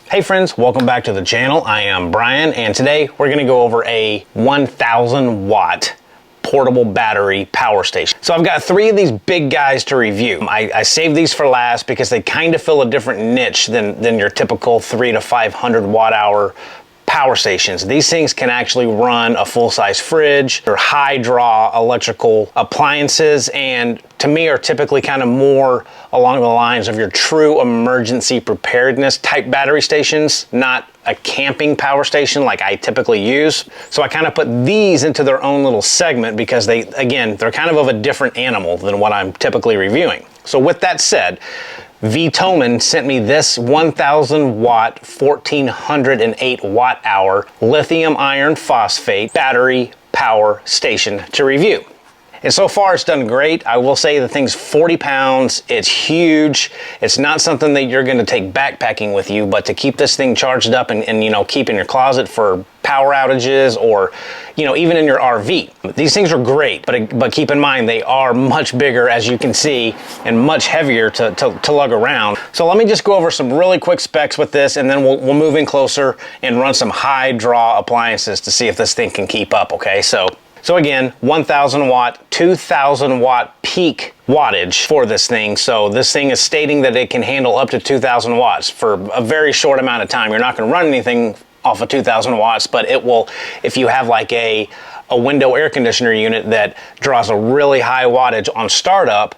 Hey friends, welcome back to the channel. I am Brian, and today we're going to go over a 1000 watt portable battery power station. So I've got three of these big guys to review. I saved these for last because they kind of fill a different niche than your typical 300 to 500 watt hour power stations. These things can actually run a full-size fridge or high draw electrical appliances, and to me are typically kind of more along the lines of your true emergency preparedness type battery stations, not a camping power station like I typically use. So I kind of put these into their own little segment because they're kind of a different animal than what I'm typically reviewing. So with that said, VTOMAN sent me this 1000 watt 1408 watt hour lithium iron phosphate battery power station to review. And so far it's done great. I will say the thing's 40 pounds, it's huge. It's not something that you're gonna take backpacking with you, but to keep this thing charged up and keep in your closet for power outages or even in your RV. These things are great, but keep in mind they are much bigger, as you can see, and much heavier to lug around. So let me just go over some really quick specs with this, and then we'll move in closer and run some high draw appliances to see if this thing can keep up, okay? So again, 1000 watt, 2000 watt peak wattage for this thing. So this thing is stating that it can handle up to 2000 watts for a very short amount of time. You're not going to run anything off of 2000 watts, but it will, if you have like a window air conditioner unit that draws a really high wattage on startup,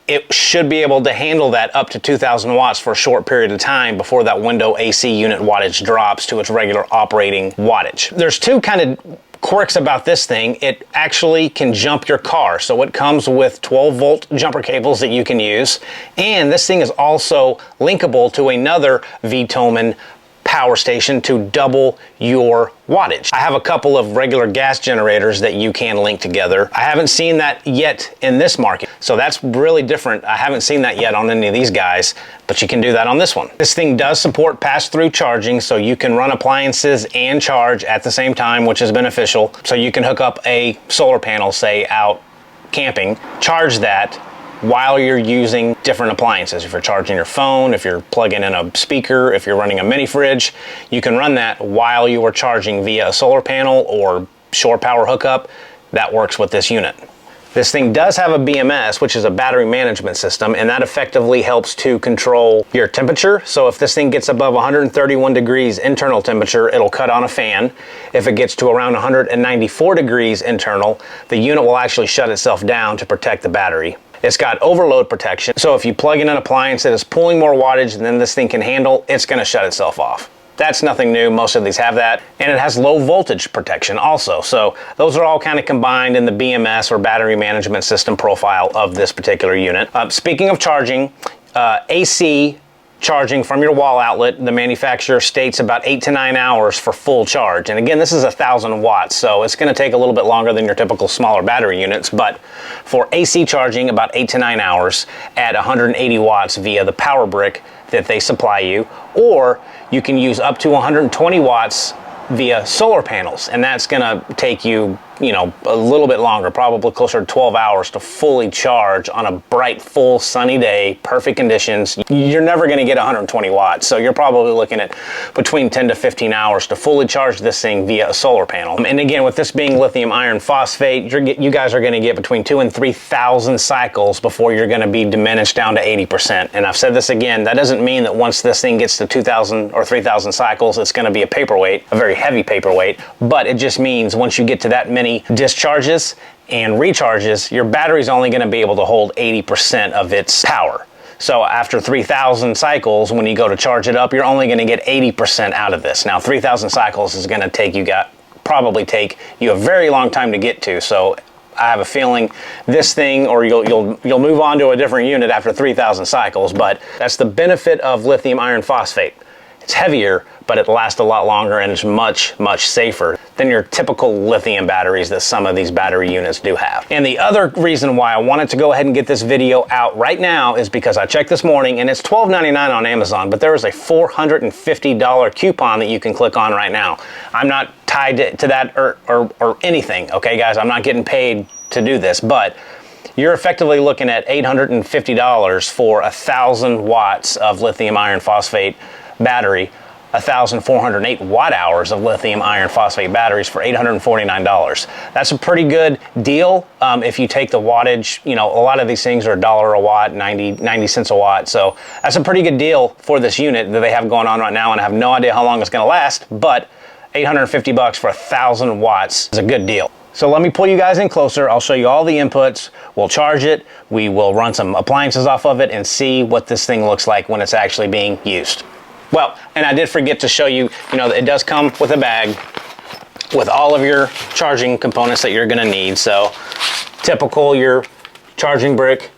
it should be able to handle that up to 2000 watts for a short period of time before that window AC unit wattage drops to its regular operating wattage. There's two kind of quirks about this thing. It actually can jump your car, so it comes with 12 volt jumper cables that you can use, and this thing is also linkable to another VTOMAN power station to double your wattage. I have a couple of regular gas generators that you can link together. I haven't seen that yet in this market, so that's really different. I haven't seen that yet on any of these guys, but you can do that on this one. This thing does support pass-through charging, so you can run appliances and charge at the same time, which is beneficial. So you can hook up a solar panel, say out camping, charge that while you're using different appliances. If you're charging your phone, if you're plugging in a speaker, if you're running a mini fridge, you can run that while you are charging via a solar panel or shore power hookup. That works with this unit. This thing does have a BMS, which is a battery management system, and that effectively helps to control your temperature. So if this thing gets above 131 degrees internal temperature, it'll cut on a fan. If it gets to around 194 degrees internal, the unit will actually shut itself down to protect the battery. It's got overload protection, so if you plug in an appliance that is pulling more wattage than this thing can handle, it's going to shut itself off. That's nothing new, most of these have that. And it has low voltage protection also, so those are all kind of combined in the BMS or battery management system profile of this particular unit. Speaking of charging, AC charging from your wall outlet, the manufacturer states about 8 to 9 hours for full charge. And again, this is 1000 watts, so it's going to take a little bit longer than your typical smaller battery units, but for AC charging, about 8 to 9 hours at 180 watts via the power brick that they supply you, or you can use up to 120 watts via solar panels, and that's going to take you a little bit longer, probably closer to 12 hours to fully charge on a bright, full, sunny day, perfect conditions. You're never going to get 120 watts, so you're probably looking at between 10 to 15 hours to fully charge this thing via a solar panel. And again, with this being lithium iron phosphate, you guys are going to get between 2,000 and 3,000 cycles before you're going to be diminished down to 80%. And I've said this again, that doesn't mean that once this thing gets to 2,000 or 3,000 cycles, it's going to be a paperweight, a very heavy paperweight, but it just means once you get to that many discharges and recharges, your battery's only going to be able to hold 80% of its power. So after 3,000 cycles, when you go to charge it up, you're only going to get 80% out of this. Now 3,000 cycles is going to probably take you a very long time to get to. So I have a feeling this thing, or you'll move on to a different unit after 3,000 cycles, but that's the benefit of lithium iron phosphate. It's heavier, but it lasts a lot longer, and it's much, much safer than your typical lithium batteries that some of these battery units do have. And the other reason why I wanted to go ahead and get this video out right now is because I checked this morning, and it's $12.99 on Amazon, but there is a $450 coupon that you can click on right now. I'm not tied to that or anything, okay guys? I'm not getting paid to do this, but you're effectively looking at $850 for 1,000 watts of lithium iron phosphate battery, 1,408 watt hours of lithium iron phosphate batteries for $849. That's a pretty good deal. If you take the wattage, you know, a lot of these things are $1 a watt, 90 cents a watt. So that's a pretty good deal for this unit that they have going on right now, and I have no idea how long it's going to last, but 850 bucks for 1,000 watts is a good deal. So let me pull you guys in closer. I'll show you all the inputs. We'll charge it. We will run some appliances off of it and see what this thing looks like when it's actually being used. Well, and I did forget to show you, you know, it does come with a bag with all of your charging components that you're gonna need. So typical, your charging brick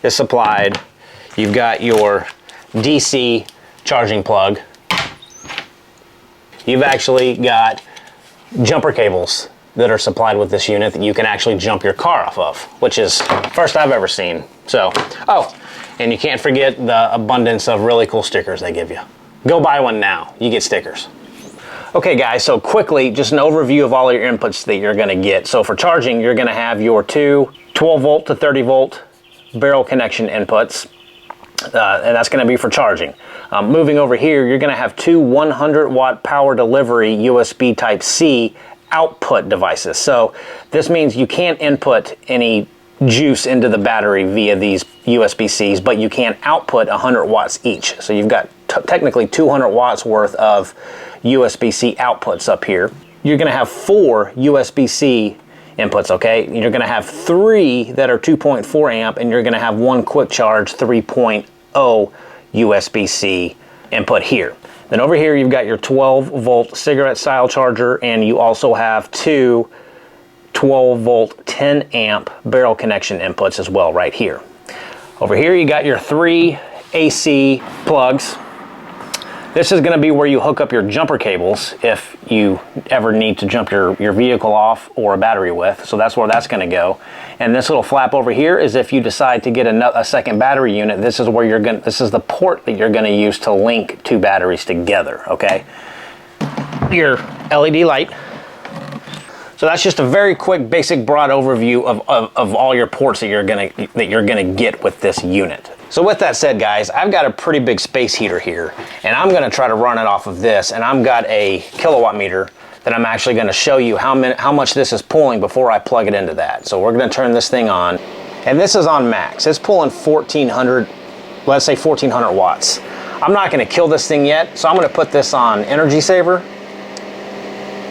is supplied. You've got your DC charging plug. You've actually got jumper cables that are supplied with this unit that you can actually jump your car off of, which is first I've ever seen. So, oh, and you can't forget the abundance of really cool stickers they give you. Go buy one now, you get stickers. Okay guys, so quickly, just an overview of all your inputs that you're gonna get. So for charging, you're gonna have your two 12 volt to 30 volt barrel connection inputs, and that's gonna be for charging. Moving over here, you're gonna have two 100 watt power delivery USB Type-C output devices. So this means you can't input any juice into the battery via these USB-Cs, but you can output 100 watts each. So you've got technically 200 watts worth of USB-C outputs up here. You're gonna have 4 USB-C inputs, okay? You're gonna have 3 that are 2.4 amp, and you're gonna have 1 quick charge 3.0 USB-C input here. Then over here you've got your 12 volt cigarette style charger, and you also have 2 12 volt 10 amp barrel connection inputs as well right here. Over here you got your 3 AC plugs. This is going to be where you hook up your jumper cables if you ever need to jump your vehicle off or a battery with. So that's where that's going to go. And this little flap over here is if you decide to get a second battery unit. This is where this is the port that you're going to use to link 2 batteries together. Okay. Your LED light. So that's just a very quick, basic, broad overview of all your ports that you're gonna get with this unit. So with that said, guys, I've got a pretty big space heater here, and I'm gonna try to run it off of this, and I've got a kilowatt meter that I'm actually gonna show you how much this is pulling before I plug it into that. So we're gonna turn this thing on, and this is on max. It's pulling 1,400, let's say 1,400 watts. I'm not gonna kill this thing yet, so I'm gonna put this on energy saver.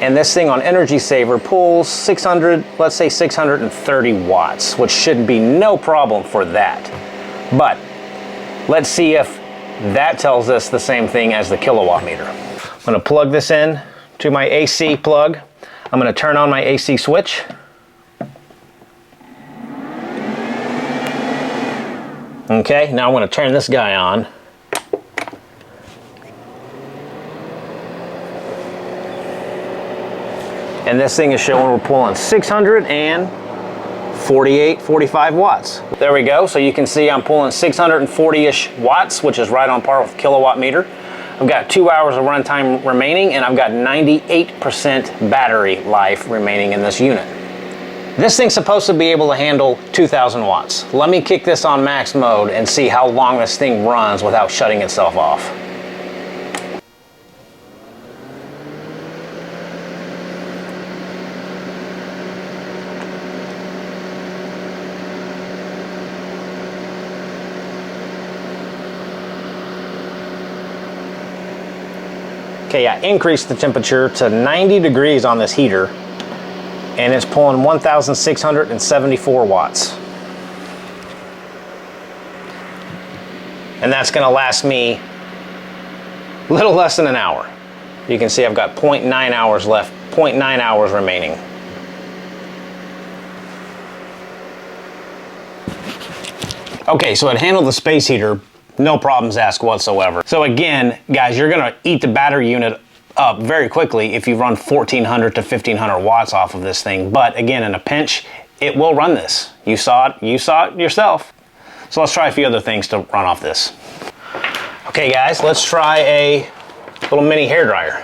And this thing on energy saver pulls 600, let's say 630 watts, which should be no problem for that. But let's see if that tells us the same thing as the kilowatt meter. I'm gonna plug this in to my AC plug. I'm gonna turn on my AC switch. Okay, now I'm gonna turn this guy on. And this thing is showing we're pulling 645 watts. There we go. So you can see I'm pulling 640-ish watts, which is right on par with kilowatt meter. I've got 2 hours of runtime remaining, and I've got 98% battery life remaining in this unit. This thing's supposed to be able to handle 2,000 watts. Let me kick this on max mode and see how long this thing runs without shutting itself off. Okay, I increased the temperature to 90 degrees on this heater, and it's pulling 1,674 watts. And that's gonna last me a little less than an hour. You can see I've got 0.9 hours left, 0.9 hours remaining. Okay, so it handled the space heater, no problems asked whatsoever. So again, guys, you're gonna eat the battery unit up very quickly if you run 1,400 to 1,500 watts off of this thing. But again, in a pinch, it will run this. You saw it yourself. So let's try a few other things to run off this. Okay guys, let's try a little mini hairdryer.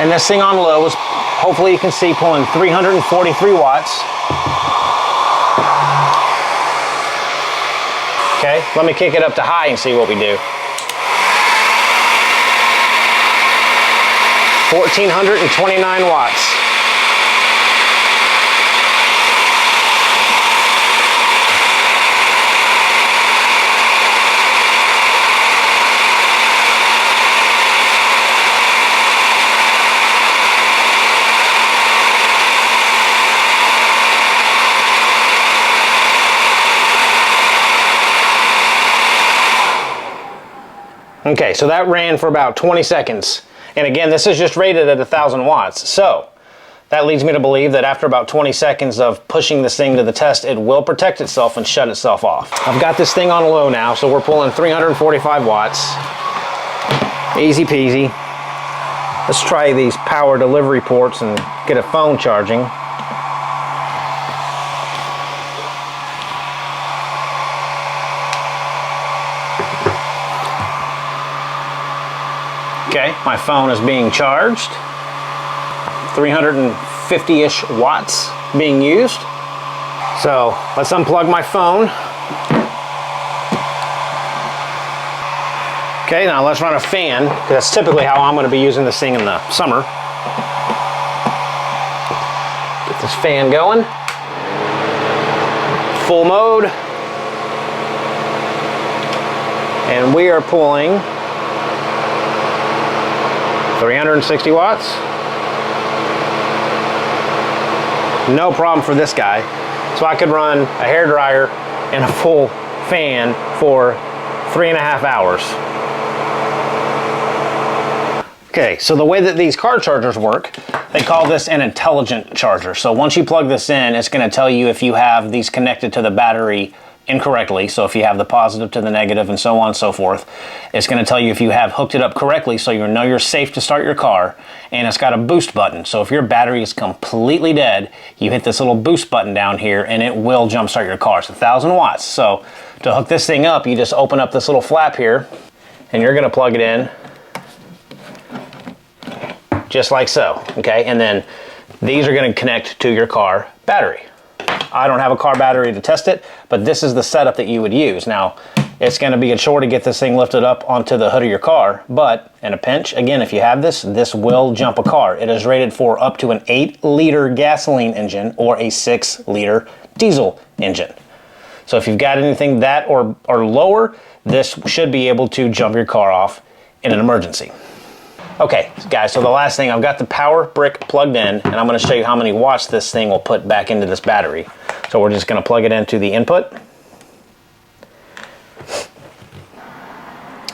And this thing on low is, hopefully you can see, pulling 343 watts. Okay, let me kick it up to high and see what we do. 1,429 watts. Okay, so that ran for about 20 seconds. And again, this is just rated at 1,000 watts. So that leads me to believe that after about 20 seconds of pushing this thing to the test, it will protect itself and shut itself off. I've got this thing on low now, so we're pulling 345 watts. Easy peasy. Let's try these power delivery ports and get a phone charging. Okay, my phone is being charged. 350-ish watts being used. So let's unplug my phone. Okay, now let's run a fan, because that's typically how I'm going to be using this thing in the summer. Get this fan going. Full mode. And we are pulling 360 watts. No problem for this guy. So I could run a hairdryer and a full fan for 3.5 hours. Okay, so the way that these car chargers work, they call this an intelligent charger. So once you plug this in, it's going to tell you if you have these connected to the battery incorrectly. So if you have the positive to the negative and so on and so forth, it's going to tell you if you have hooked it up correctly, so you know you're safe to start your car. And it's got a boost button. So if your battery is completely dead, you hit this little boost button down here and it will jumpstart your car. It's 1,000 watts. So to hook this thing up, you just open up this little flap here and you're going to plug it in just like so. Okay, and then these are going to connect to your car battery. I don't have a car battery to test it, but this is the setup that you would use. Now, it's going to be a chore to get this thing lifted up onto the hood of your car, but in a pinch, again, if you have this, this will jump a car. It is rated for up to an 8-liter gasoline engine or a 6-liter diesel engine. So if you've got anything that or lower, this should be able to jump your car off in an emergency. Okay, guys, so the last thing, I've got the power brick plugged in, and I'm going to show you how many watts this thing will put back into this battery. So we're just going to plug it into the input.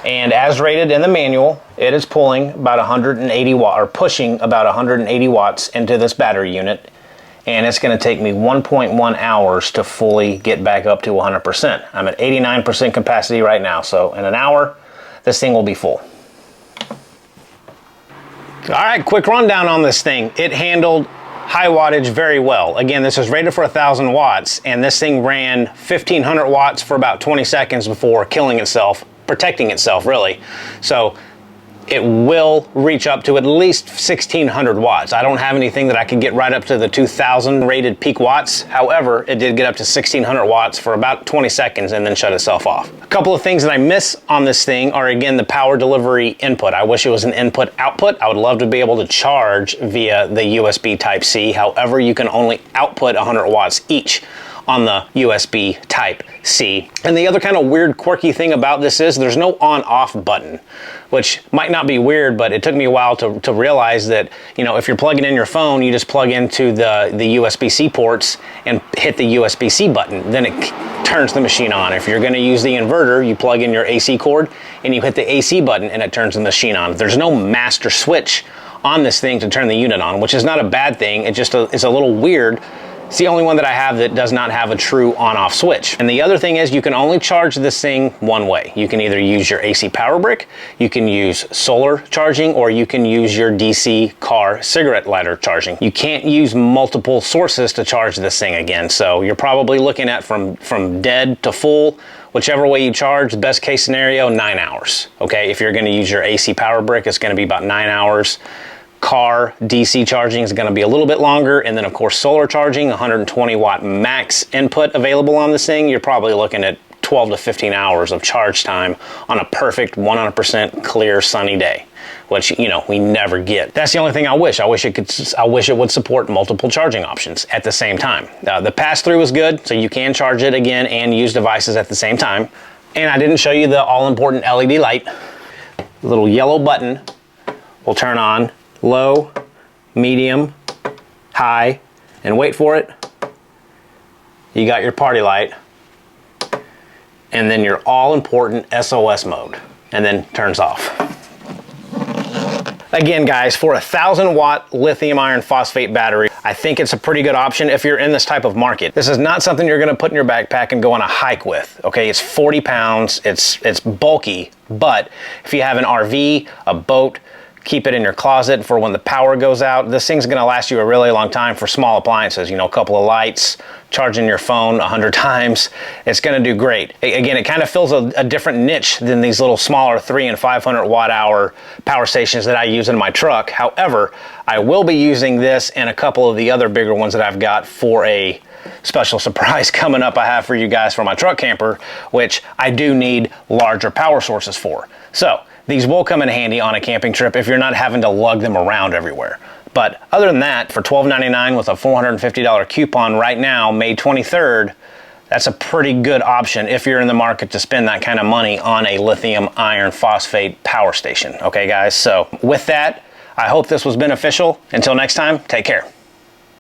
And as rated in the manual, it is pulling about 180 watts, or pushing about 180 watts into this battery unit. And it's going to take me 1.1 hours to fully get back up to 100%. I'm at 89% capacity right now, so in an hour, this thing will be full. All right, quick rundown on this thing. It handled high wattage very well. Again, this is rated for 1,000 watts, and this thing ran 1,500 watts for about 20 seconds before killing itself, protecting itself, really. So it will reach up to at least 1,600 watts. I don't have anything that I could get right up to the 2,000 rated peak watts. However, it did get up to 1,600 watts for about 20 seconds and then shut itself off. A couple of things that I miss on this thing are, again, the power delivery input. I wish it was an input output. I would love to be able to charge via the USB Type-C. However, you can only output 100 watts each on the USB Type-C. And the other kind of weird, quirky thing about this is there's no on-off button, which might not be weird, but it took me a while to realize that, you know, if you're plugging in your phone, you just plug into the USB-C ports and hit the USB-C button. Then it turns the machine on. If you're going to use the inverter, you plug in your AC cord and you hit the AC button and it turns the machine on. There's no master switch on this thing to turn the unit on, which is not a bad thing. It just is a little weird. It's the only one that I have that does not have a true on-off switch. And the other thing is you can only charge this thing one way. You can either use your AC power brick, you can use solar charging, or you can use your DC car cigarette lighter charging. You can't use multiple sources to charge this thing again. So you're probably looking at from dead to full, whichever way you charge, best case scenario, 9 hours. Okay, if you're gonna use your AC power brick, it's gonna be about 9 hours. Car DC charging is going to be a little bit longer, and then of course solar charging, 120 watt max input available on this thing. You're probably looking at 12 to 15 hours of charge time on a perfect 100% clear sunny day, which, you know, we never get. That's the only thing I wish. I wish it would support multiple charging options at the same time. The pass-through is good, so you can charge it again and use devices at the same time. And I didn't show you the all-important LED light. The little yellow button will turn on low, medium, high, and wait for it. You got your party light, and then your all-important SOS mode, and then turns off. Again, guys, for a 1,000-watt lithium iron phosphate battery, I think it's a pretty good option if you're in this type of market. This is not something you're gonna put in your backpack and go on a hike with, okay? It's 40 pounds, it's bulky, but if you have an RV, a boat, keep it in your closet for when the power goes out. This thing's gonna last you a really long time for small appliances, you know, a couple of lights, charging your phone 100 times. It's gonna do great. Again, it kind of fills a different niche than these little smaller 300 and 500 watt hour power stations that I use in my truck. However, I will be using this and a couple of the other bigger ones that I've got for a special surprise coming up I have for you guys for my truck camper, which I do need larger power sources for. So these will come in handy on a camping trip if you're not having to lug them around everywhere. But other than that, for $12.99 with a $450 coupon right now, May 23rd, that's a pretty good option if you're in the market to spend that kind of money on a lithium iron phosphate power station. Okay, guys? So with that, I hope this was beneficial. Until next time, take care.